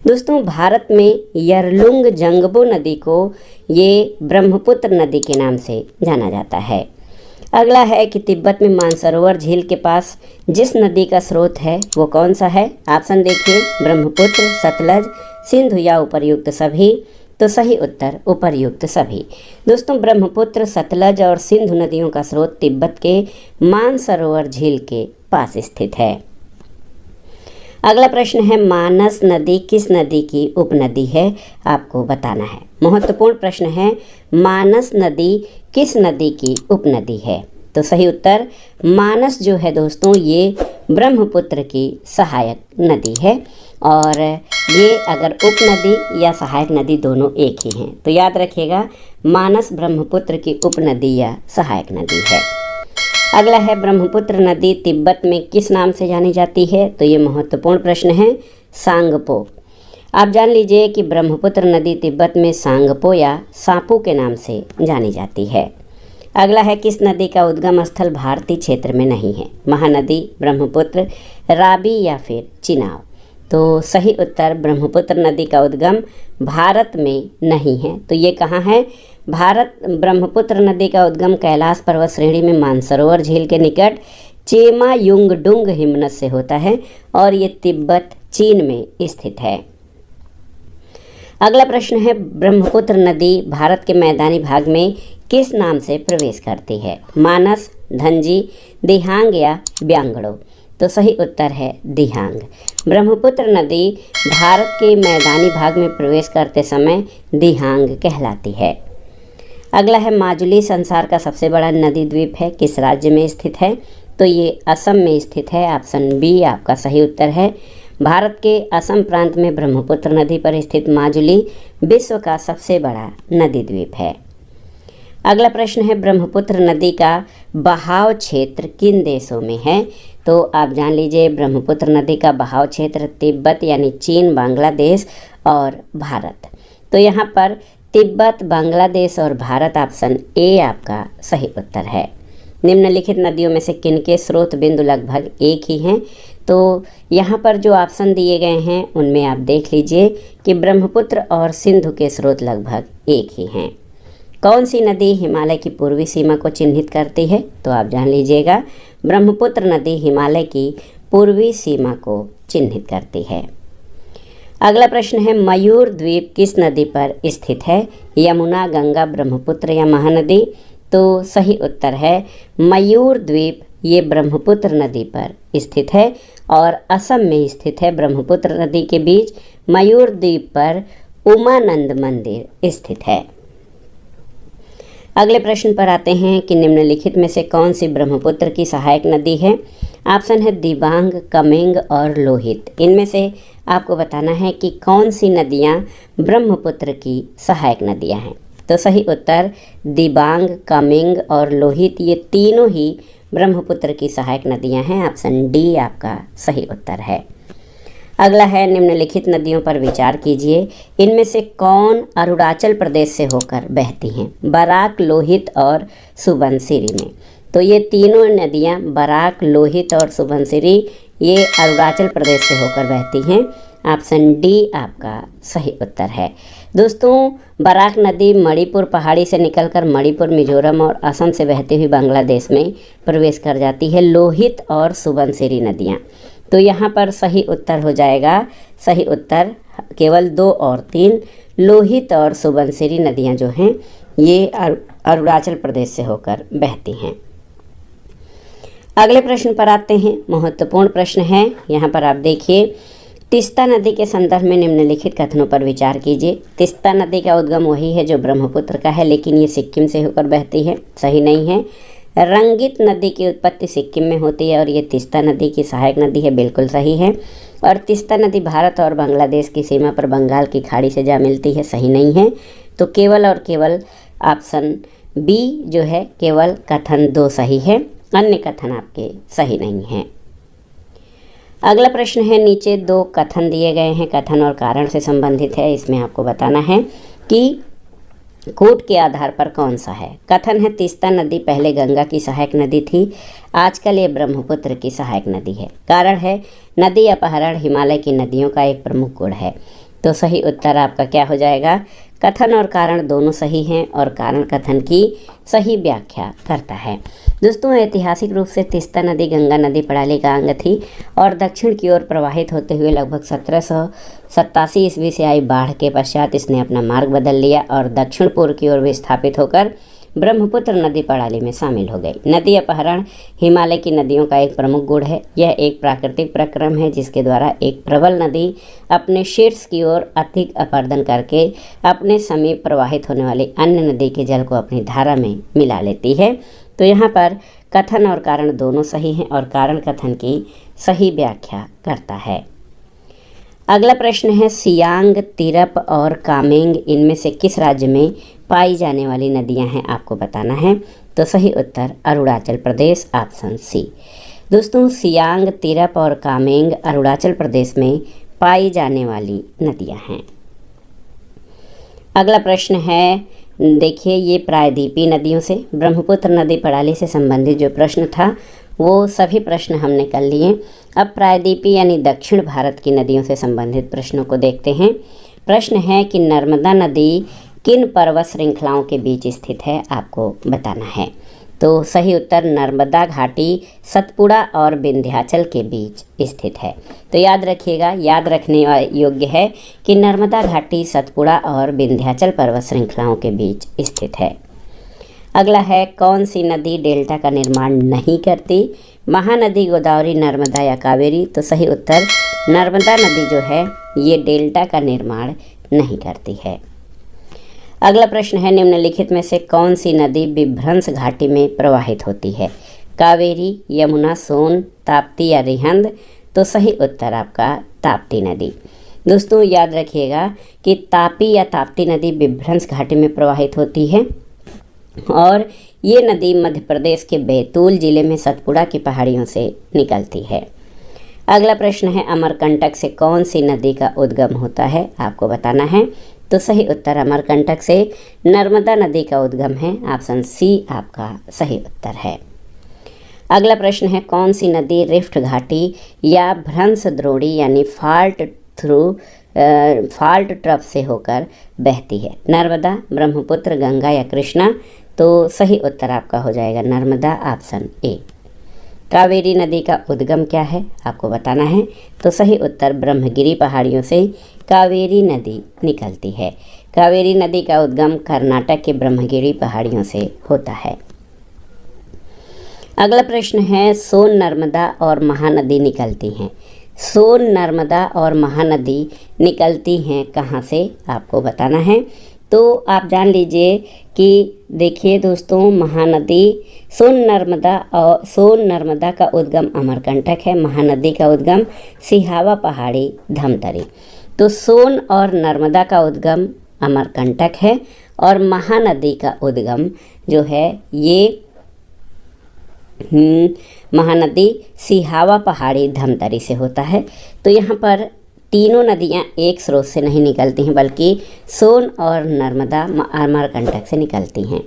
दोस्तों, भारत में यरलुंग जंगबो नदी को ये ब्रह्मपुत्र नदी के नाम से जाना जाता है। अगला है कि तिब्बत में मानसरोवर झील के पास जिस नदी का स्रोत है वो कौन सा है। ऑप्शन देखिए, ब्रह्मपुत्र, सतलज, सिंधु या उपर्युक्त सभी। तो सही उत्तर उपर्युक्त सभी। दोस्तों, ब्रह्मपुत्र, सतलज और सिंधु नदियों का स्रोत तिब्बत के मानसरोवर झील के पास स्थित है। अगला प्रश्न है, मानस नदी किस नदी की उपनदी है, आपको बताना है। महत्वपूर्ण प्रश्न है, मानस नदी किस नदी की उपनदी है। तो सही उत्तर मानस जो है दोस्तों, ये ब्रह्मपुत्र की सहायक नदी है। और ये अगर उपनदी या सहायक नदी दोनों एक ही हैं तो याद रखिएगा, मानस ब्रह्मपुत्र की उपनदी या सहायक नदी है। अगला है, ब्रह्मपुत्र नदी तिब्बत में किस नाम से जानी जाती है। तो ये महत्वपूर्ण प्रश्न है, सांगपो। आप जान लीजिए कि ब्रह्मपुत्र नदी तिब्बत में सांगपो या सापू के नाम से जानी जाती है। अगला है, किस नदी का उद्गम स्थल भारतीय क्षेत्र में नहीं है। महानदी, ब्रह्मपुत्र, रावी या फिर चिनाब। तो सही उत्तर ब्रह्मपुत्र नदी का उद्गम भारत में नहीं है। तो ये कहाँ है, ब्रह्मपुत्र नदी का उद्गम कैलाश पर्वत श्रेणी में मानसरोवर झील के निकट चेमा युंगडुंग हिमनद से होता है और ये तिब्बत, चीन में स्थित है। अगला प्रश्न है, ब्रह्मपुत्र नदी भारत के मैदानी भाग में किस नाम से प्रवेश करती है। मानस, धंजी, दिहांग या ब्यांगड़ो। तो सही उत्तर है दिहांग। ब्रह्मपुत्र नदी भारत के मैदानी भाग में प्रवेश करते समय दिहांग कहलाती है। अगला है, माजुली संसार का सबसे बड़ा नदी द्वीप है, किस राज्य में स्थित है। तो ये असम में स्थित है। ऑप्शन बी आपका सही उत्तर है। भारत के असम प्रांत में ब्रह्मपुत्र नदी पर स्थित माजुली विश्व का सबसे बड़ा नदी द्वीप है। अगला प्रश्न है, ब्रह्मपुत्र नदी का बहाव क्षेत्र किन देशों में है। तो आप जान लीजिए, ब्रह्मपुत्र नदी का बहाव क्षेत्र तिब्बत यानी चीन, बांग्लादेश और भारत। तो यहाँ पर तिब्बत, बांग्लादेश और भारत, ऑप्शन ए आपका सही उत्तर है। निम्नलिखित नदियों में से किनके स्रोत बिंदु लगभग एक ही हैं। तो यहाँ पर जो ऑप्शन दिए गए हैं उनमें आप देख लीजिए कि ब्रह्मपुत्र और सिंधु के स्रोत लगभग एक ही हैं। कौन सी नदी हिमालय की पूर्वी सीमा को चिन्हित करती है। तो आप जान लीजिएगा, ब्रह्मपुत्र नदी हिमालय की पूर्वी सीमा को चिन्हित करती है। अगला प्रश्न है, मयूर द्वीप किस नदी पर स्थित है। यमुना, गंगा, ब्रह्मपुत्र या महानदी। तो सही उत्तर है मयूर द्वीप, ये ब्रह्मपुत्र नदी पर स्थित है और असम में स्थित है। ब्रह्मपुत्र नदी के बीच मयूर द्वीप पर उमानंद मंदिर स्थित है। अगले प्रश्न पर आते हैं कि निम्नलिखित में से कौन सी ब्रह्मपुत्र की सहायक नदी है। ऑप्शन है दिबांग, कमेंग और लोहित। इनमें से आपको बताना है कि कौन सी नदियां ब्रह्मपुत्र की सहायक नदियां हैं। तो सही उत्तर दिबांग, कमेंग और लोहित, ये तीनों ही ब्रह्मपुत्र की सहायक नदियां हैं। ऑप्शन डी आपका सही उत्तर है। अगला है, निम्नलिखित नदियों पर विचार कीजिए, इनमें से कौन अरुणाचल प्रदेश से होकर बहती हैं। बराक, लोहित और सुबनसिरी में। तो ये तीनों नदियाँ बराक, लोहित और सुबनसिरी, ये अरुणाचल प्रदेश से होकर बहती हैं। ऑप्शन डी आपका सही उत्तर है। दोस्तों, बराक नदी मणिपुर पहाड़ी से निकलकर मणिपुर, मिजोरम और असम से बहती हुई बांग्लादेश में प्रवेश कर जाती है। लोहित और सुबनसिरी नदियाँ, तो यहाँ पर सही उत्तर हो जाएगा, सही उत्तर केवल 2 और 3, लोहित और सुबनसिरी नदियाँ जो हैं ये अरुणाचल प्रदेश से होकर बहती हैं। अगले प्रश्न पर आते हैं, महत्वपूर्ण प्रश्न है। यहाँ पर आप देखिए, तीस्ता नदी के संदर्भ में निम्नलिखित कथनों पर विचार कीजिए। तीस्ता नदी का उद्गम वही है जो ब्रह्मपुत्र का है, लेकिन ये सिक्किम से होकर बहती है। सही नहीं है। रंगित नदी की उत्पत्ति सिक्किम में होती है और ये तीस्ता नदी की सहायक नदी है। बिल्कुल सही है। और तीस्ता नदी भारत और बांग्लादेश की सीमा पर बंगाल की खाड़ी से जा मिलती है। सही नहीं है। तो केवल और केवल ऑप्शन बी जो है, केवल कथन 2 सही है, अन्य कथन आपके सही नहीं हैं। अगला प्रश्न है, नीचे 2 कथन दिए गए हैं, कथन और कारण से संबंधित है। इसमें आपको बताना है कि कूट के आधार पर कौन सा है। कथन है, तीस्ता नदी पहले गंगा की सहायक नदी थी, आजकल ये ब्रह्मपुत्र की सहायक नदी है। कारण है, नदी अपहरण हिमालय की नदियों का एक प्रमुख गुण है। तो सही उत्तर आपका क्या हो जाएगा? कथन और कारण दोनों सही हैं और कारण कथन की सही व्याख्या करता है। दोस्तों, ऐतिहासिक रूप से तीस्ता नदी गंगा नदी प्रणाली का अंग थी और दक्षिण की ओर प्रवाहित होते हुए लगभग 1787 ईस्वी से आई बाढ़ के पश्चात इसने अपना मार्ग बदल लिया और दक्षिण पूर्व की ओर विस्थापित होकर ब्रह्मपुत्र नदी प्रणाली में शामिल हो गई। नदी अपहरण हिमालय की नदियों का एक प्रमुख गुण है। यह एक प्राकृतिक प्रक्रम है जिसके द्वारा एक प्रबल नदी अपने शीर्ष की ओर अधिक अपरदन करके अपने समीप प्रवाहित होने वाली अन्य नदी के जल को अपनी धारा में मिला लेती है। तो यहाँ पर कथन और कारण दोनों सही हैं और कारण कथन की सही व्याख्या करता है। अगला प्रश्न है, सियांग, तिरप और कामेंग इनमें से किस राज्य में पाई जाने वाली नदियां हैं? आपको बताना है। तो सही उत्तर अरुणाचल प्रदेश, ऑप्शन सी। दोस्तों, सियांग, तिरप और कामेंग अरुणाचल प्रदेश में पाई जाने वाली नदियां हैं। अगला प्रश्न है, देखिए ये प्रायद्वीपीय नदियों से ब्रह्मपुत्र नदी प्रणाली से संबंधित जो प्रश्न था वो सभी प्रश्न हमने कर लिए। अब प्रायद्वीपीय यानी दक्षिण भारत की नदियों से संबंधित प्रश्नों को देखते हैं। प्रश्न है कि नर्मदा नदी किन पर्वत श्रृंखलाओं के बीच स्थित है? आपको बताना है। तो सही उत्तर नर्मदा घाटी सतपुड़ा और विंध्याचल के बीच स्थित है। तो याद रखिएगा, याद रखने योग्य है कि नर्मदा घाटी सतपुड़ा और विंध्याचल पर्वत श्रृंखलाओं के बीच स्थित है। अगला है, कौन सी नदी डेल्टा का निर्माण नहीं करती? महानदी, गोदावरी, नर्मदा या कावेरी? तो सही उत्तर नर्मदा नदी जो है ये डेल्टा का निर्माण नहीं करती है। अगला प्रश्न है, निम्नलिखित में से कौन सी नदी विभ्रंश घाटी में प्रवाहित होती है? कावेरी, यमुना, सोन, ताप्ती या रिहंद? तो सही उत्तर आपका ताप्ती नदी। दोस्तों, याद रखिएगा कि तापी या ताप्ती नदी विभ्रंश घाटी में प्रवाहित होती है और ये नदी मध्य प्रदेश के बैतूल जिले में सतपुड़ा की पहाड़ियों से निकलती है। अगला प्रश्न है, अमरकंटक से कौन सी नदी का उद्गम होता है? आपको बताना है। तो सही उत्तर अमरकंटक से नर्मदा नदी का उद्गम है, ऑप्शन सी आपका सही उत्तर है। अगला प्रश्न है, कौन सी नदी रिफ्ट घाटी या भ्रंश द्रोणी यानी फाल्ट ट्रफ से होकर बहती है? नर्मदा, ब्रह्मपुत्र, गंगा या कृष्णा? तो सही उत्तर आपका हो जाएगा नर्मदा, ऑप्शन ए। कावेरी नदी का उद्गम क्या है? आपको बताना है। तो सही उत्तर ब्रह्मगिरी पहाड़ियों से कावेरी नदी निकलती है। कावेरी नदी का उद्गम कर्नाटक के ब्रह्मगिरी पहाड़ियों से होता है। अगला प्रश्न है, सोन, नर्मदा और महानदी निकलती हैं। सोन, नर्मदा और महानदी निकलती हैं कहाँ से? आपको बताना है। तो आप जान लीजिए कि देखिए दोस्तों, महानदी सोन नर्मदा का उद्गम अमरकंटक है, महानदी का उद्गम सिहावा पहाड़ी धमतरी। तो सोन और नर्मदा का उद्गम अमरकंटक है और महानदी का उद्गम जो है ये महानदी सिहावा पहाड़ी धमतरी से होता है। तो यहाँ पर तीनों नदियाँ एक स्रोत से नहीं निकलती हैं बल्कि सोन और नर्मदा अमरकंटक से निकलती हैं।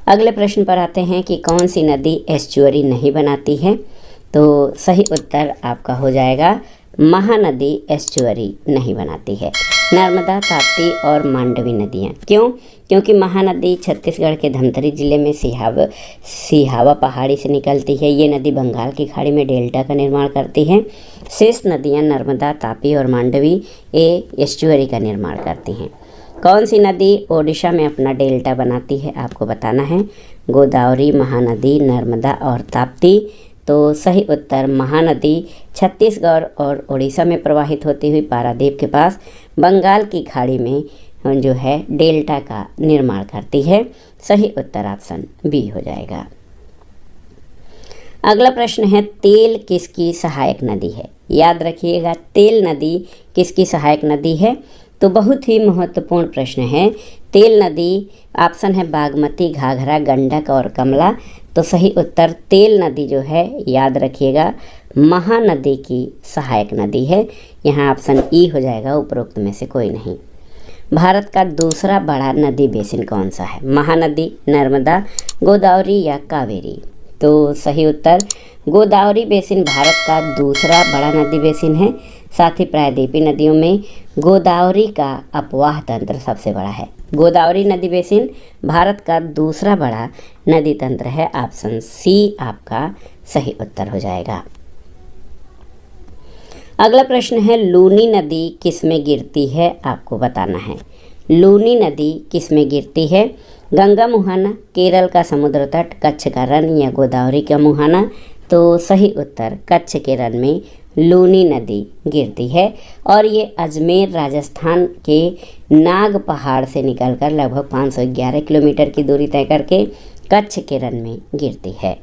अगले प्रश्न पर आते हैं कि कौन सी नदी एस्चुअरी नहीं बनाती है? तो सही उत्तर आपका हो जाएगा महानदी एस्चुअरी नहीं बनाती है। नर्मदा, ताप्ती और मांडवी नदियाँ। क्यों? क्योंकि महानदी छत्तीसगढ़ के धमतरी जिले में सिहावा पहाड़ी से निकलती है। ये नदी बंगाल की खाड़ी में डेल्टा का निर्माण करती है। शेष नदियाँ नर्मदा, तापी और मांडवी एस्चुअरी का निर्माण करती हैं। कौन सी नदी ओडिशा में अपना डेल्टा बनाती है? आपको बताना है। गोदावरी, महानदी, नर्मदा और ताप्ती? तो सही उत्तर महानदी छत्तीसगढ़ और उड़ीसा में प्रवाहित होती हुई पारादीप के पास बंगाल की खाड़ी में जो है डेल्टा का निर्माण करती है। सही उत्तर ऑप्शन बी हो जाएगा। अगला प्रश्न है, तेल किसकी सहायक नदी है? याद रखिएगा, तेल नदी किसकी सहायक नदी है? तो बहुत ही महत्वपूर्ण प्रश्न है। तेल नदी ऑप्शन है बागमती, घाघरा, गंडक और कमला। तो सही उत्तर तेल नदी जो है याद रखिएगा महानदी की सहायक नदी है। यहाँ ऑप्शन ई हो जाएगा, उपरोक्त में से कोई नहीं। भारत का दूसरा बड़ा नदी बेसिन कौन सा है? महानदी, नर्मदा, गोदावरी या कावेरी? तो सही उत्तर गोदावरी बेसिन भारत का दूसरा बड़ा नदी बेसिन है। साथ ही प्रायद्वीपीय नदियों में गोदावरी का अपवाह तंत्र सबसे बड़ा है। गोदावरी नदी बेसिन भारत का दूसरा बड़ा नदी तंत्र है। ऑप्शन सी आपका सही उत्तर हो जाएगा। अगला प्रश्न है, लूनी नदी किस में गिरती है, आपको बताना है। लूनी नदी किस में गिरती है? गंगा मुहाना, केरल का समुद्र तट, कच्छ का रण या गोदावरी का मुहाना? तो सही उत्तर कच्छ के रण में लूनी नदी गिरती है और ये अजमेर राजस्थान के नाग पहाड़ से निकलकर लगभग 511 किलोमीटर की दूरी तय करके कच्छ के रण में गिरती है।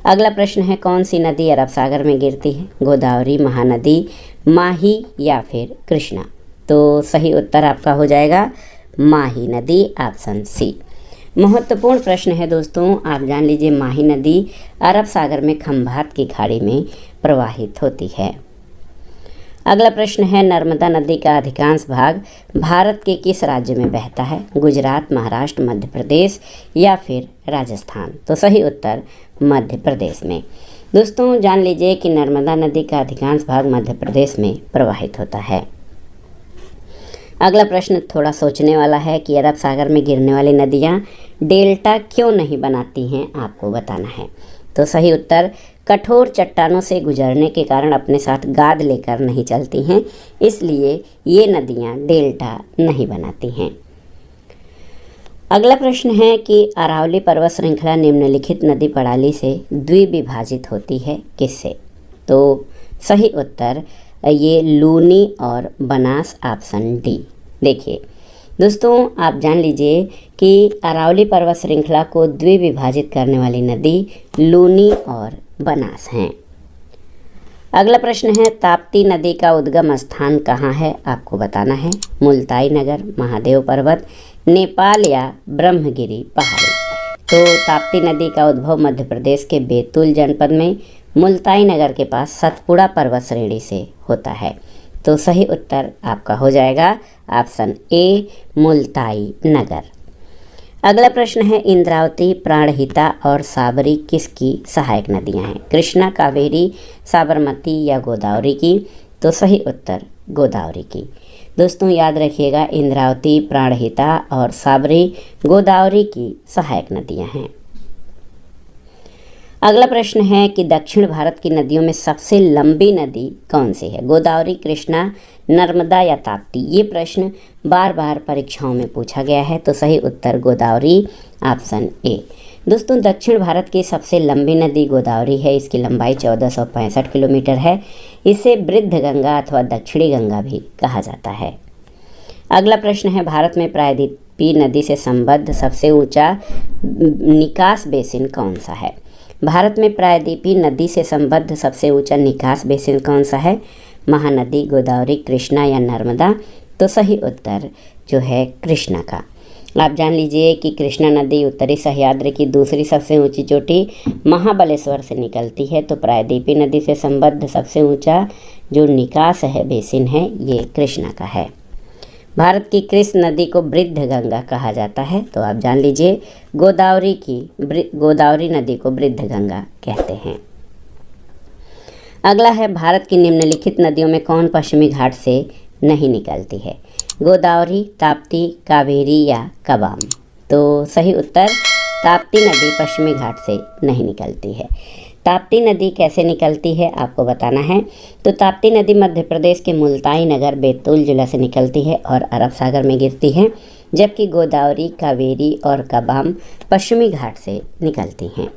अगला प्रश्न है, कौन सी नदी अरब सागर में गिरती है? गोदावरी, महानदी, माही या फिर कृष्णा? तो सही उत्तर आपका हो जाएगा माही नदी, ऑप्शन सी। महत्वपूर्ण प्रश्न है दोस्तों, आप जान लीजिए माही नदी अरब सागर में खंभात की खाड़ी में प्रवाहित होती है। अगला प्रश्न है, नर्मदा नदी का अधिकांश भाग भारत के किस राज्य में बहता है? गुजरात, महाराष्ट्र, मध्य प्रदेश या फिर राजस्थान? तो सही उत्तर मध्य प्रदेश में। दोस्तों जान लीजिए कि नर्मदा नदी का अधिकांश भाग मध्य प्रदेश में प्रवाहित होता है। अगला प्रश्न थोड़ा सोचने वाला है कि अरब सागर में गिरने वाली नदियाँ डेल्टा क्यों नहीं बनाती हैं, आपको बताना है। तो सही उत्तर कठोर चट्टानों से गुजरने के कारण अपने साथ गाद लेकर नहीं चलती हैं, इसलिए ये नदियाँ डेल्टा नहीं बनाती हैं। अगला प्रश्न है कि अरावली पर्वत श्रृंखला निम्नलिखित नदी प्रणाली से द्विविभाजित होती है, किससे? तो सही उत्तर ये लूनी और बनास, ऑप्शन डी। देखिए दोस्तों, आप जान लीजिए कि अरावली पर्वत श्रृंखला को द्विविभाजित करने वाली नदी लूनी और बनास हैं। अगला प्रश्न है, ताप्ती नदी का उद्गम स्थान कहाँ है, आपको बताना है। मुल्ताई नगर, महादेव पर्वत, नेपाल या ब्रह्मगिरी पहाड़ी? तो ताप्ती नदी का उद्भव मध्य प्रदेश के बैतूल जनपद में मुल्ताई नगर के पास सतपुड़ा पर्वत श्रेणी से होता है। तो सही उत्तर आपका हो जाएगा ऑप्शन ए, मुल्ताई नगर। अगला प्रश्न है, इंद्रावती, प्राणहिता और साबरी किसकी सहायक नदियां हैं? कृष्णा, कावेरी, साबरमती या गोदावरी की? तो सही उत्तर गोदावरी की। दोस्तों याद रखिएगा, इंद्रावती, प्राणहिता और साबरी गोदावरी की सहायक नदियां हैं। अगला प्रश्न है कि दक्षिण भारत की नदियों में सबसे लंबी नदी कौन सी है? गोदावरी, कृष्णा, नर्मदा या ताप्ती? ये प्रश्न बार बार परीक्षाओं में पूछा गया है, तो सही उत्तर गोदावरी, ऑप्शन ए। दोस्तों दक्षिण भारत की सबसे लंबी नदी गोदावरी है। इसकी लंबाई 1465 किलोमीटर है। इसे वृद्ध गंगा अथवा दक्षिणी गंगा भी कहा जाता है। अगला प्रश्न है, भारत में प्रायद्वीपीय नदी से संबद्ध सबसे ऊंचा निकास बेसिन कौन सा है? भारत में प्रायद्वीपीय नदी से संबद्ध सबसे ऊंचा निकास बेसिन कौन सा है? महानदी, गोदावरी, कृष्णा या नर्मदा? तो सही उत्तर जो है कृष्णा का। आप जान लीजिए कि कृष्णा नदी उत्तरी सह्याद्री की दूसरी सबसे ऊंची चोटी महाबलेश्वर से निकलती है। तो प्रायद्वीपीय नदी से संबद्ध सबसे ऊंचा जो निकास है, बेसिन है, ये कृष्णा का है। भारत की कृष्ण नदी को वृद्ध गंगा कहा जाता है। तो आप जान लीजिए गोदावरी नदी को वृद्ध गंगा कहते हैं। अगला है, भारत की निम्नलिखित नदियों में कौन पश्चिमी घाट से नहीं निकलती है? गोदावरी, ताप्ती, कावेरी या कबाम? तो सही उत्तर ताप्ती नदी पश्चिमी घाट से नहीं निकलती है। ताप्ती नदी कैसे निकलती है, आपको बताना है। तो ताप्ती नदी मध्य प्रदेश के मुल्ताई नगर बैतूल जिला से निकलती है और अरब सागर में गिरती है, जबकि गोदावरी, कावेरी और कबाम पश्चिमी घाट से निकलती हैं।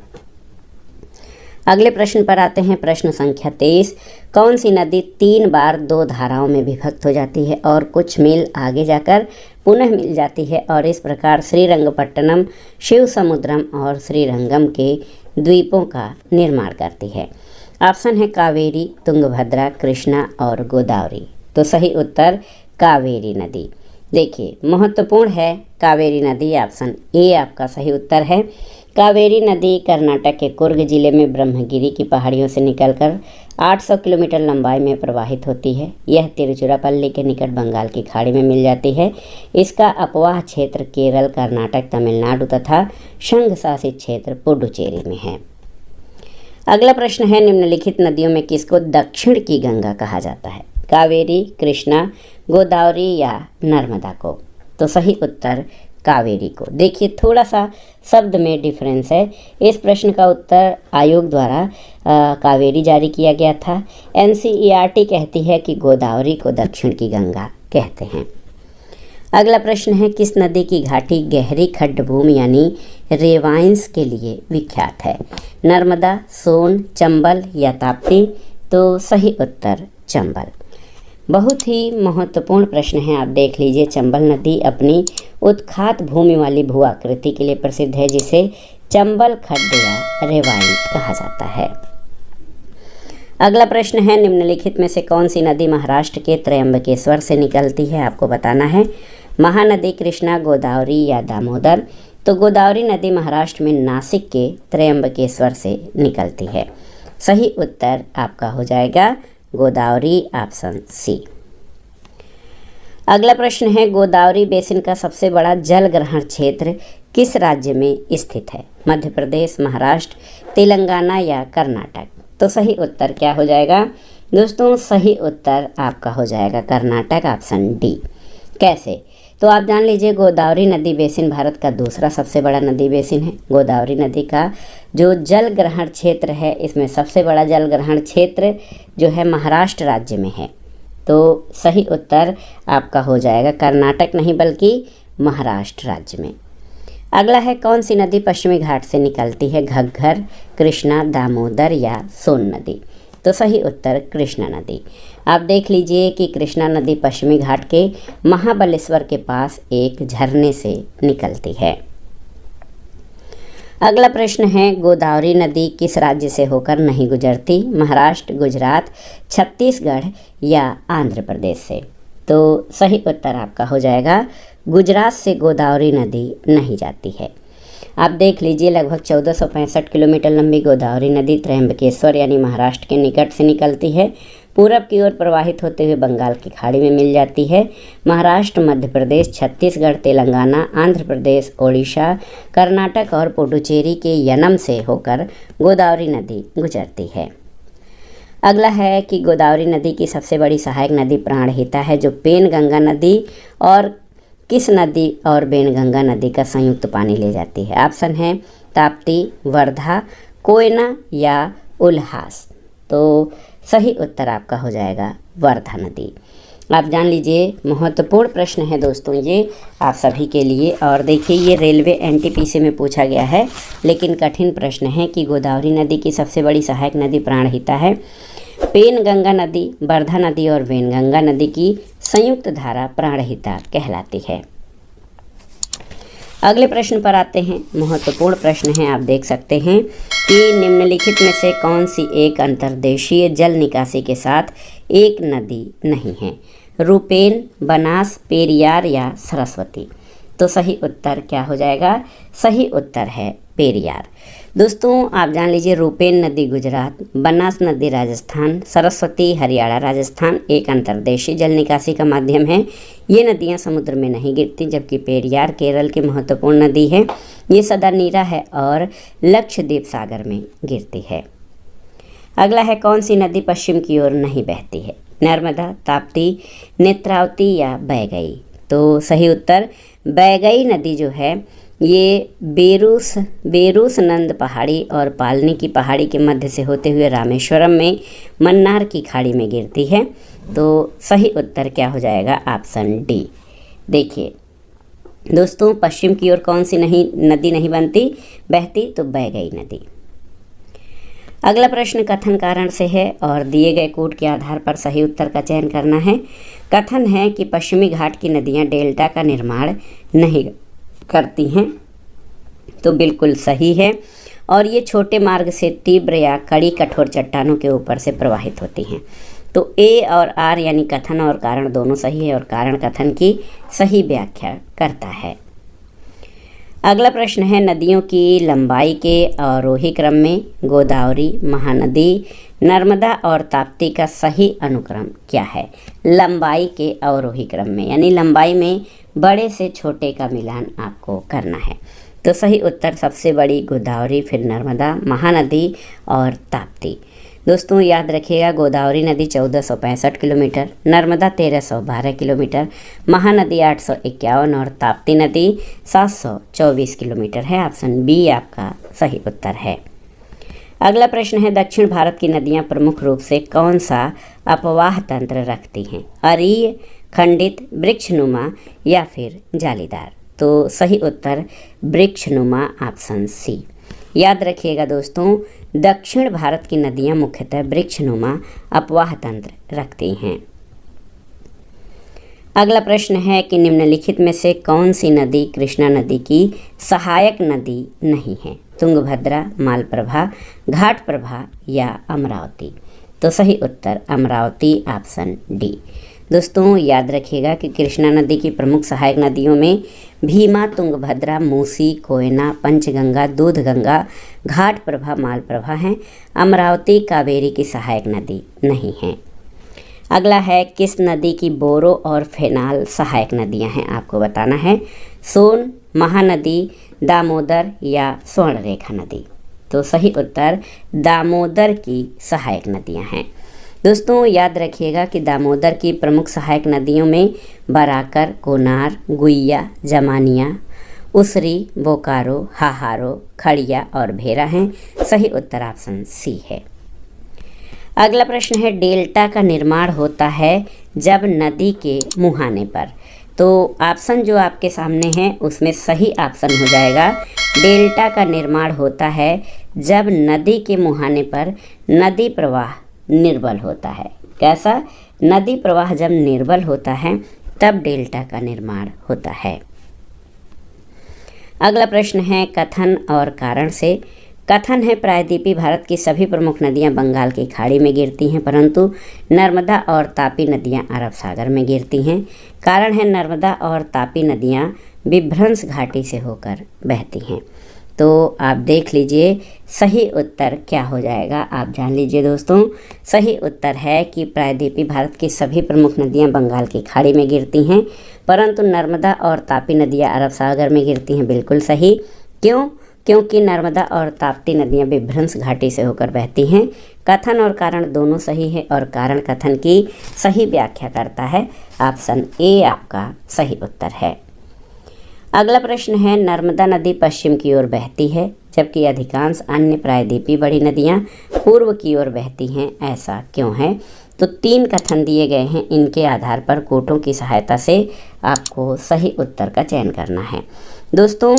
अगले प्रश्न पर आते हैं, प्रश्न संख्या 23। कौन सी नदी 3 बार 2 धाराओं में विभक्त हो जाती है और कुछ मील आगे जाकर पुनः मिल जाती है और इस प्रकार श्रीरंगपट्टनम, शिव समुद्रम और श्रीरंगम के द्वीपों का निर्माण करती है? ऑप्शन है कावेरी, तुंगभद्रा, कृष्णा और गोदावरी। तो सही उत्तर कावेरी नदी। देखिए महत्वपूर्ण है कावेरी नदी, ऑप्शन ए आपका सही उत्तर है। कावेरी नदी कर्नाटक के कुर्ग जिले में ब्रह्मगिरी की पहाड़ियों से निकलकर 800 किलोमीटर लंबाई में प्रवाहित होती है। यह तिरुचिरापल्ली के निकट बंगाल की खाड़ी में मिल जाती है। इसका अपवाह क्षेत्र केरल, कर्नाटक, तमिलनाडु तथा संघ शासित क्षेत्र पुडुचेरी में है। अगला प्रश्न है, निम्नलिखित नदियों में किसको दक्षिण की गंगा कहा जाता है? कावेरी, कृष्णा, गोदावरी या नर्मदा को? तो सही उत्तर कावेरी को। देखिए थोड़ा सा शब्द में डिफरेंस है। इस प्रश्न का उत्तर आयोग द्वारा कावेरी जारी किया गया था। एनसीईआरटी कहती है कि गोदावरी को दक्षिण की गंगा कहते हैं। अगला प्रश्न है, किस नदी की घाटी गहरी खड्डभूमि यानी रेवाइंस के लिए विख्यात है? नर्मदा, सोन, चंबल या ताप्ती? तो सही उत्तर चंबल। बहुत ही महत्वपूर्ण प्रश्न है, आप देख लीजिए। चंबल नदी अपनी उत्खात भूमि वाली भू आकृति के लिए प्रसिद्ध है, जिसे चंबल खड्ड या रेवाइन कहा जाता है। अगला प्रश्न है, निम्नलिखित में से कौन सी नदी महाराष्ट्र के त्रयंबकेश्वर से निकलती है? आपको बताना है। महानदी, कृष्णा, गोदावरी या दामोदर? तो गोदावरी नदी महाराष्ट्र में नासिक के त्रयंबकेश्वर से निकलती है। सही उत्तर आपका हो जाएगा गोदावरी, ऑप्शन सी। अगला प्रश्न है, गोदावरी बेसिन का सबसे बड़ा जल ग्रहण क्षेत्र किस राज्य में स्थित है? मध्य प्रदेश, महाराष्ट्र, तेलंगाना या कर्नाटक? तो सही उत्तर क्या हो जाएगा दोस्तों? सही उत्तर आपका हो जाएगा कर्नाटक, ऑप्शन डी। कैसे? तो आप जान लीजिए, गोदावरी नदी बेसिन भारत का दूसरा सबसे बड़ा नदी बेसिन है। गोदावरी नदी का जो जल ग्रहण क्षेत्र है, इसमें सबसे बड़ा जल ग्रहण क्षेत्र जो है महाराष्ट्र राज्य में है। तो सही उत्तर आपका हो जाएगा कर्नाटक नहीं बल्कि महाराष्ट्र राज्य में। अगला है, कौन सी नदी पश्चिमी घाट से निकलती है? घग्गर, कृष्णा, दामोदर या सोन नदी? तो सही उत्तर कृष्णा नदी। आप देख लीजिए कि कृष्णा नदी पश्चिमी घाट के महाबलेश्वर के पास एक झरने से निकलती है। अगला प्रश्न है, गोदावरी नदी किस राज्य से होकर नहीं गुजरती? महाराष्ट्र, गुजरात, छत्तीसगढ़ या आंध्र प्रदेश से? तो सही उत्तर आपका हो जाएगा गुजरात से गोदावरी नदी नहीं जाती है। आप देख लीजिए, लगभग 1465 किलोमीटर लंबी गोदावरी नदी त्रयंबकेश्वर यानी महाराष्ट्र के निकट से निकलती है। पूरब की ओर प्रवाहित होते हुए बंगाल की खाड़ी में मिल जाती है। महाराष्ट्र, मध्य प्रदेश, छत्तीसगढ़, तेलंगाना, आंध्र प्रदेश, ओडिशा, कर्नाटक और पुडुचेरी के यनम से होकर गोदावरी नदी गुजरती है। अगला है कि गोदावरी नदी की सबसे बड़ी सहायक नदी प्राणहिता है, जो पेनगंगा नदी और किस नदी और बेनगंगा नदी का संयुक्त पानी ले जाती है? ऑप्शन है ताप्ती, वर्धा, कोयना या उल्हास? तो सही उत्तर आपका हो जाएगा वर्धा नदी। आप जान लीजिए, महत्वपूर्ण प्रश्न है दोस्तों ये आप सभी के लिए। और देखिए, ये रेलवे एनटीपीसी में पूछा गया है, लेकिन कठिन प्रश्न है कि गोदावरी नदी की सबसे बड़ी सहायक नदी प्राणहिता है। पेनगंगा नदी, वर्धा नदी और वेनगंगा नदी की संयुक्त धारा प्राणहिता कहलाती है। अगले प्रश्न पर आते हैं। महत्वपूर्ण प्रश्न है, आप देख सकते हैं कि निम्नलिखित में से कौन सी एक अंतर्देशीय जल निकासी के साथ एक नदी नहीं है? रूपेन, बनास, पेरियार या सरस्वती? तो सही उत्तर क्या हो जाएगा? सही उत्तर है पेरियार। दोस्तों आप जान लीजिए, रूपेन नदी गुजरात, बनास नदी राजस्थान, सरस्वती हरियाणा राजस्थान एक अंतर्देशीय जल निकासी का माध्यम है। ये नदियाँ समुद्र में नहीं गिरती, जबकि पेरियार केरल की महत्वपूर्ण नदी है। ये सदा नीरा है और लक्षद्वीप सागर में गिरती है। अगला है, कौन सी नदी पश्चिम की ओर नहीं बहती है? नर्मदा, ताप्ती, नेत्रावती या बैगई? तो सही उत्तर बैगई नदी जो है ये बेरूस नंद पहाड़ी और पालनी की पहाड़ी के मध्य से होते हुए रामेश्वरम में मन्नार की खाड़ी में गिरती है। तो सही उत्तर क्या हो जाएगा? Option D. देखिए दोस्तों, पश्चिम की ओर कौन सी नदी नहीं बहती? तो बैगई नदी। अगला प्रश्न कथन कारण से है और दिए गए कोड के आधार पर सही उत्तर का चयन करना है। कथन है कि पश्चिमी घाट की नदियाँ डेल्टा का निर्माण नहीं करती हैं, तो बिल्कुल सही है। और ये छोटे मार्ग से तीव्र या कड़ी कठोर चट्टानों के ऊपर से प्रवाहित होती हैं। तो ए और आर यानी कथन और कारण दोनों सही है और कारण कथन की सही व्याख्या करता है। अगला प्रश्न है, नदियों की लंबाई के आरोही क्रम में गोदावरी, महानदी, नर्मदा और ताप्ती का सही अनुक्रम क्या है? लंबाई के अवरोही क्रम में, यानी लंबाई में बड़े से छोटे का मिलान आपको करना है। तो सही उत्तर सबसे बड़ी गोदावरी, फिर नर्मदा, महानदी और ताप्ती। दोस्तों याद रखिएगा, गोदावरी नदी 1465 किलोमीटर, नर्मदा 1312 किलोमीटर, महानदी 851 और ताप्ती नदी 724 किलोमीटर है। ऑप्शन बी आपका सही उत्तर है। अगला प्रश्न है, दक्षिण भारत की नदियां प्रमुख रूप से कौन सा अपवाह तंत्र रखती हैं? अरीय, खंडित, वृक्षनुमा या फिर जालीदार? तो सही उत्तर वृक्षनुमा, ऑप्शन सी। याद रखिएगा दोस्तों, दक्षिण भारत की नदियां मुख्यतः वृक्षनुमा अपवाह तंत्र रखती हैं। अगला प्रश्न है कि निम्नलिखित में से कौन सी नदी कृष्णा नदी की सहायक नदी नहीं है? तुंगभद्रा, मालप्रभा, घाटप्रभा या अमरावती? तो सही उत्तर अमरावती, ऑप्शन डी। दोस्तों याद रखिएगा कि कृष्णा नदी की प्रमुख सहायक नदियों में भीमा, तुंगभद्रा, मूसी, कोयना, पंचगंगा, दूधगंगा, घाटप्रभा, मालप्रभा हैं। अमरावती कावेरी की सहायक नदी नहीं है। अगला है, किस नदी की बोरो और फेनाल सहायक नदियां हैं? आपको बताना है। सोन, महानदी, दामोदर या स्वर्णरेखा नदी? तो सही उत्तर दामोदर की सहायक नदियां हैं। दोस्तों याद रखिएगा कि दामोदर की प्रमुख सहायक नदियों में बराकर, कोनार, गुइया, जमानिया, उसरी, बोकारो, हाहारो, खड़िया और भेरा हैं। सही उत्तर ऑप्शन सी है। अगला प्रश्न है, डेल्टा का निर्माण होता है जब नदी के मुहाने पर? तो ऑप्शन जो आपके सामने है उसमें सही ऑप्शन हो जाएगा, डेल्टा का निर्माण होता है जब नदी के मुहाने पर नदी प्रवाह निर्बल होता है। कैसा? नदी प्रवाह जब निर्बल होता है तब डेल्टा का निर्माण होता है। अगला प्रश्न है, कथन और कारण से। कथन है, प्रायद्वीपीय भारत की सभी प्रमुख नदियां बंगाल की खाड़ी में गिरती हैं, परंतु नर्मदा और तापी नदियां अरब सागर में गिरती हैं। कारण है, नर्मदा और तापी नदियां विभ्रंश घाटी से होकर बहती हैं। तो आप देख लीजिए सही उत्तर क्या हो जाएगा, आप जान लीजिए दोस्तों। सही उत्तर है कि प्रायद्वीपीय भारत की सभी प्रमुख नदियां बंगाल की खाड़ी में गिरती हैं, परंतु नर्मदा और तापी नदियां अरब सागर में गिरती हैं। बिल्कुल सही। क्यों? क्योंकि नर्मदा और ताप्ती नदियां विभ्रंश घाटी से होकर बहती हैं। कथन और कारण दोनों सही है और कारण कथन की सही व्याख्या करता है। ऑप्शन ए आपका सही उत्तर है। अगला प्रश्न है, नर्मदा नदी पश्चिम की ओर बहती है जबकि अधिकांश अन्य प्रायद्वीपीय बड़ी नदियां पूर्व की ओर बहती हैं, ऐसा क्यों है? तो 3 कथन दिए गए हैं, इनके आधार पर कोटों की सहायता से आपको सही उत्तर का चयन करना है। दोस्तों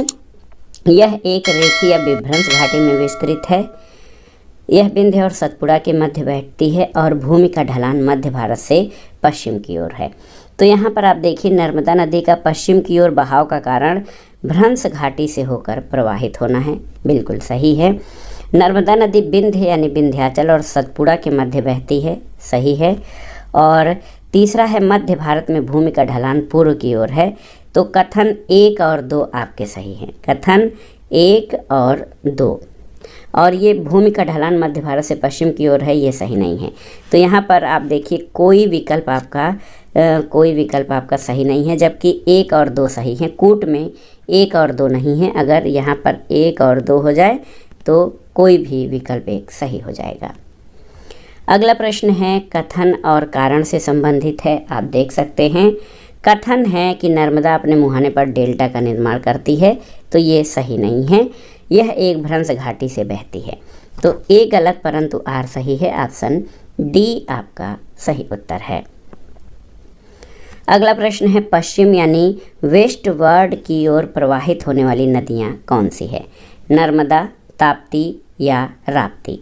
यह एक रेखीय विभ्रंश घाटी में विस्तृत है। यह विंध्य और सतपुड़ा के मध्य बैठती है और भूमि का ढलान मध्य भारत से पश्चिम की ओर है। तो यहाँ पर आप देखिए, नर्मदा नदी का पश्चिम की ओर बहाव का कारण भ्रंश घाटी से होकर प्रवाहित होना है। बिल्कुल सही है। नर्मदा नदी विंध्य यानी विंध्याचल और सतपुड़ा के मध्य बहती है। सही है। और तीसरा है, मध्य भारत में भूमि का ढलान पूर्व की ओर है। तो कथन 1 और 2 आपके सही हैं। कथन 1 और 2। और ये भूमि का ढलान मध्य भारत से पश्चिम की ओर है, ये सही नहीं है। तो यहाँ पर आप देखिए कोई विकल्प आपका सही नहीं है, जबकि 1 और 2 सही हैं। कूट में 1 और 2 नहीं है। अगर यहाँ पर 1 और 2 हो जाए तो कोई भी विकल्प 1 सही हो जाएगा। अगला प्रश्न है, कथन और कारण से संबंधित है। आप देख सकते हैं, कथन है कि नर्मदा अपने मुहाने पर डेल्टा का निर्माण करती है, तो ये सही नहीं है। यह एक भ्रंश घाटी से बहती है। तो ए गलत परंतु आर सही है। ऑप्शन डी आपका सही उत्तर है। अगला प्रश्न है, पश्चिम यानी वेस्टवर्ड की ओर प्रवाहित होने वाली नदियां कौन सी है? नर्मदा, ताप्ती या राप्ती?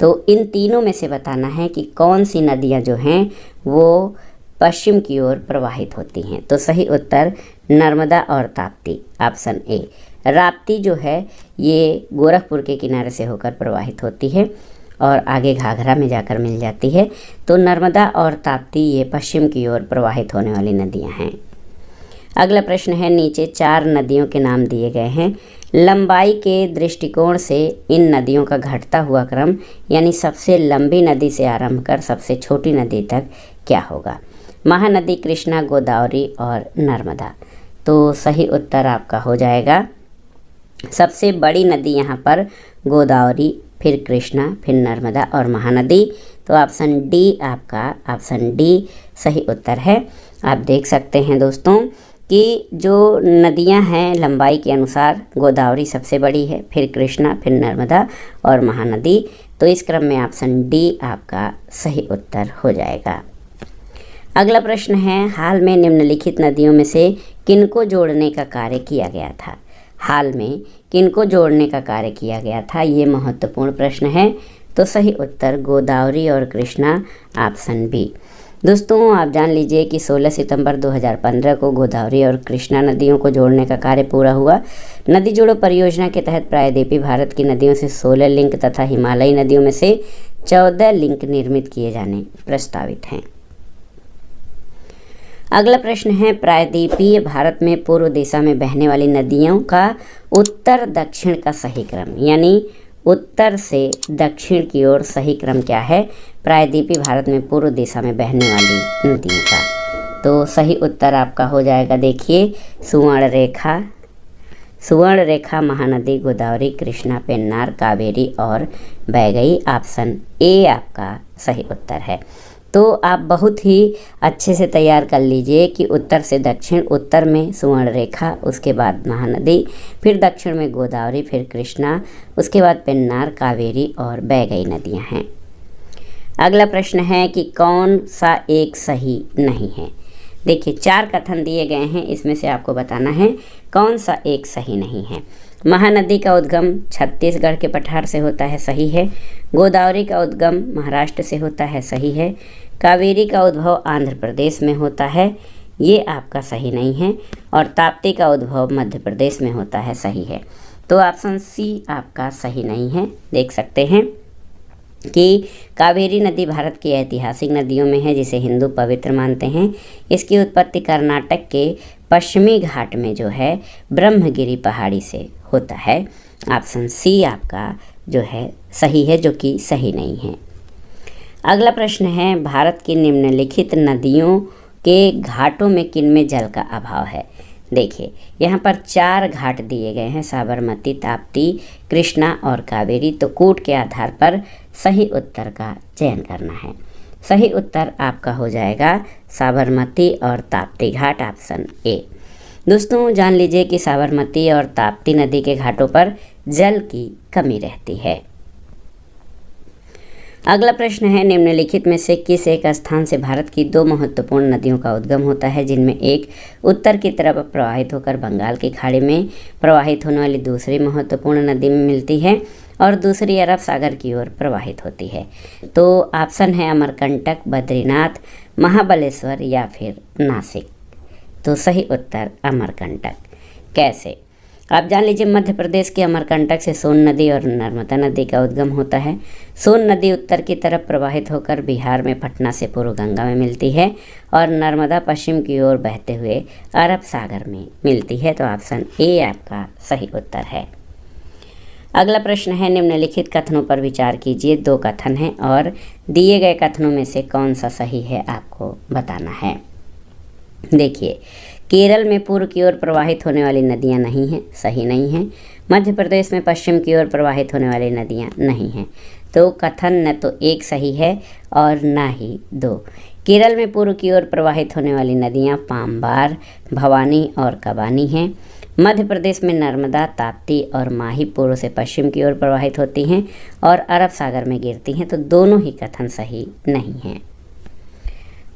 तो इन तीनों में से बताना है कि कौन सी नदियां जो हैं वो पश्चिम की ओर प्रवाहित होती हैं। तो सही उत्तर नर्मदा और ताप्ती, ऑप्शन ए। राप्ती जो है ये गोरखपुर के किनारे से होकर प्रवाहित होती है और आगे घाघरा में जाकर मिल जाती है। तो नर्मदा और ताप्ती ये पश्चिम की ओर प्रवाहित होने वाली नदियां हैं। अगला प्रश्न है, नीचे 4 नदियों के नाम दिए गए हैं। लंबाई के दृष्टिकोण से इन नदियों का घटता हुआ क्रम यानी सबसे लंबी नदी से आरंभ कर सबसे छोटी नदी तक क्या होगा? महानदी, कृष्णा, गोदावरी और नर्मदा? तो सही उत्तर आपका हो जाएगा, सबसे बड़ी नदी यहाँ पर गोदावरी फिर कृष्णा, फिर नर्मदा और महानदी। तो ऑप्शन डी सही उत्तर है। आप देख सकते हैं दोस्तों कि जो नदियां हैं लंबाई के अनुसार गोदावरी सबसे बड़ी है, फिर कृष्णा, फिर नर्मदा और महानदी। तो इस क्रम में ऑप्शन डी आपका सही उत्तर हो जाएगा। अगला प्रश्न है, हाल में निम्नलिखित नदियों में से किनको जोड़ने का कार्य किया गया था? हाल में किनको जोड़ने का कार्य किया गया था, ये महत्वपूर्ण प्रश्न है। तो सही उत्तर गोदावरी और कृष्णा, ऑप्शन बी। दोस्तों आप जान लीजिए कि 16 सितंबर 2015 को गोदावरी और कृष्णा नदियों को जोड़ने का कार्य पूरा हुआ। नदी जोड़ो परियोजना के तहत प्रायद्वीपीय भारत की नदियों से 16 लिंक तथा हिमालयी नदियों में से 14 लिंक निर्मित किए जाने प्रस्तावित हैं। अगला प्रश्न है, प्रायद्वीपीय भारत में पूर्व दिशा में बहने वाली नदियों का उत्तर दक्षिण का सही क्रम, यानी उत्तर से दक्षिण की ओर सही क्रम क्या है प्रायद्वीपीय भारत में पूर्व दिशा में बहने वाली नदियों का? तो सही उत्तर आपका हो जाएगा, देखिए, सुवर्ण रेखा महानदी, गोदावरी, कृष्णा, पेन्नार, कावेरी और वैगई। ऑप्शन ए आपका सही उत्तर है। तो आप बहुत ही अच्छे से तैयार कर लीजिए कि उत्तर से दक्षिण, उत्तर में सुवर्ण रेखा, उसके बाद महानदी, फिर दक्षिण में गोदावरी, फिर कृष्णा, उसके बाद पेन्नार, कावेरी और वैगई नदियां हैं। अगला प्रश्न है कि कौन सा एक सही नहीं है? देखिए 4 कथन दिए गए हैं, इसमें से आपको बताना है कौन सा एक सही नहीं है। महानदी का उद्गम छत्तीसगढ़ के पठार से होता है, सही है। गोदावरी का उद्गम महाराष्ट्र से होता है, सही है। कावेरी का उद्भव आंध्र प्रदेश में होता है, ये आपका सही नहीं है। और ताप्ती का उद्भव मध्य प्रदेश में होता है, सही है। तो ऑप्शन सी आपका सही नहीं है। देख सकते हैं कि कावेरी नदी भारत की ऐतिहासिक नदियों में है, जिसे हिंदू पवित्र मानते हैं। इसकी उत्पत्ति कर्नाटक के पश्चिमी घाट में जो है ब्रह्मगिरी पहाड़ी से होता है। ऑप्शन सी आपका जो है सही है, जो कि सही नहीं है। अगला प्रश्न है, भारत की निम्नलिखित नदियों के घाटों में किनमें जल का अभाव है? देखिए यहाँ पर 4 घाट दिए गए हैं, साबरमती, ताप्ती, कृष्णा और कावेरी। तो कूट के आधार पर सही उत्तर का चयन करना है। सही उत्तर आपका हो जाएगा साबरमती और ताप्ती घाट, ऑप्शन ए। दोस्तों जान लीजिए कि साबरमती और ताप्ती नदी के घाटों पर जल की कमी रहती है। अगला प्रश्न है, निम्नलिखित में से किस एक स्थान से भारत की 2 महत्वपूर्ण नदियों का उद्गम होता है, जिनमें एक उत्तर की तरफ प्रवाहित होकर बंगाल की खाड़ी में प्रवाहित होने वाली दूसरी महत्वपूर्ण नदी में मिलती है और दूसरी अरब सागर की ओर प्रवाहित होती है? तो ऑप्शन है अमरकंटक, बद्रीनाथ, महाबलेश्वर या फिर नासिक। तो सही उत्तर अमरकंटक। कैसे? आप जान लीजिए, मध्य प्रदेश के अमरकंटक से सोन नदी और नर्मदा नदी का उद्गम होता है। सोन नदी उत्तर की तरफ प्रवाहित होकर बिहार में पटना से पूर्व गंगा में मिलती है और नर्मदा पश्चिम की ओर बहते हुए अरब सागर में मिलती है। तो ऑप्शन ए आपका सही उत्तर है। अगला प्रश्न है, निम्नलिखित कथनों पर विचार कीजिए। 2 कथन हैं और दिए गए कथनों में से कौन सा सही है आपको बताना है। देखिए, केरल में पूर्व की ओर प्रवाहित होने वाली नदियां नहीं हैं, सही नहीं है। मध्य प्रदेश में पश्चिम की ओर प्रवाहित होने वाली नदियां नहीं हैं। तो कथन न तो 1 सही है और ना ही 2। केरल में पूर्व की ओर प्रवाहित होने वाली नदियां पाम्बार, भवानी और कबानी हैं। मध्य प्रदेश में नर्मदा, ताप्ती और माही पूर्व से पश्चिम की ओर प्रवाहित होती हैं और अरब सागर में गिरती हैं। तो दोनों ही कथन सही नहीं हैं।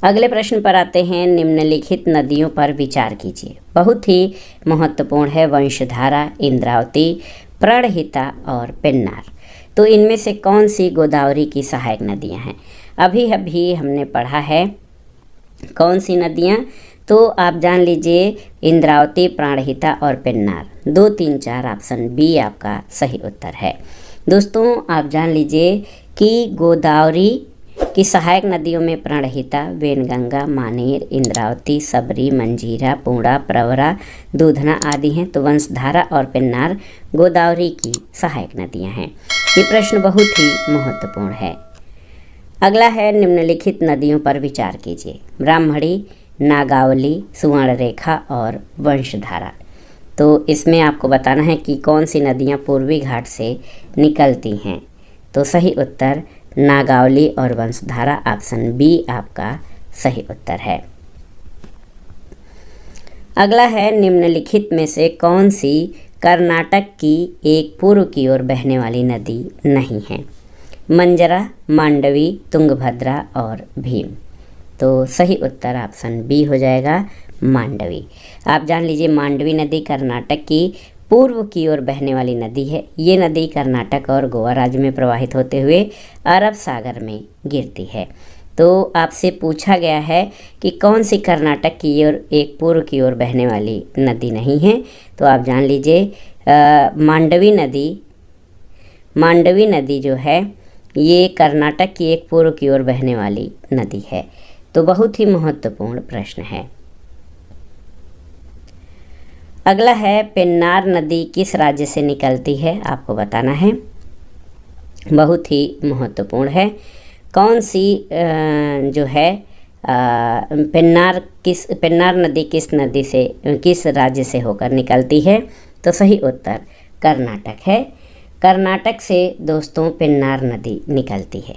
अगले प्रश्न पर आते हैं, निम्नलिखित नदियों पर विचार कीजिए। बहुत ही महत्वपूर्ण है, वंशधारा, इंद्रावती, प्रणहिता और पेन्नार। तो इनमें से कौन सी गोदावरी की सहायक नदियां हैं? अभी हमने पढ़ा है कौन सी नदियां, तो आप जान लीजिए इंद्रावती, प्राणहिता और पेन्नार। 2, 3, 4 ऑप्शन बी आपका सही उत्तर है। दोस्तों आप जान लीजिए कि गोदावरी की सहायक नदियों में प्राणहिता, वेनगंगा, मानेर, इंद्रावती, सबरी, मंजीरा, पूर्णा, प्रवरा, दूधना आदि हैं। तो वंशधारा और पेन्नार गोदावरी की सहायक नदियां हैं। ये प्रश्न बहुत ही महत्वपूर्ण है। अगला है, निम्नलिखित नदियों पर विचार कीजिए। ब्राह्मणी, नागावली, सुवर्णरेखा और वंशधारा। तो इसमें आपको बताना है कि कौन सी नदियां पूर्वी घाट से निकलती हैं। तो सही उत्तर नागावली और वंशधारा, ऑप्शन बी आपका सही उत्तर है। अगला है, निम्नलिखित में से कौन सी कर्नाटक की एक पूर्व की ओर बहने वाली नदी नहीं है? मंजरा, मांडवी, तुंगभद्रा और भीम। तो सही उत्तर ऑप्शन बी हो जाएगा, मांडवी। आप जान लीजिए, मांडवी नदी कर्नाटक की पूर्व की ओर बहने वाली नदी है। ये नदी कर्नाटक और गोवा राज्य में प्रवाहित होते हुए अरब सागर में गिरती है। तो आपसे पूछा गया है कि कौन सी कर्नाटक की ओर एक पूर्व की ओर बहने वाली नदी नहीं है, तो आप जान लीजिए मांडवी नदी जो है ये कर्नाटक की एक पूर्व की ओर बहने वाली नदी है। तो बहुत ही महत्वपूर्ण प्रश्न है। अगला है, पेन्नार नदी किस राज्य से निकलती है? आपको बताना है, बहुत ही महत्वपूर्ण है। कौन सी जो है पेन्नार नदी किस राज्य से होकर निकलती है? तो सही उत्तर कर्नाटक है। कर्नाटक से दोस्तों पेन्नार नदी निकलती है।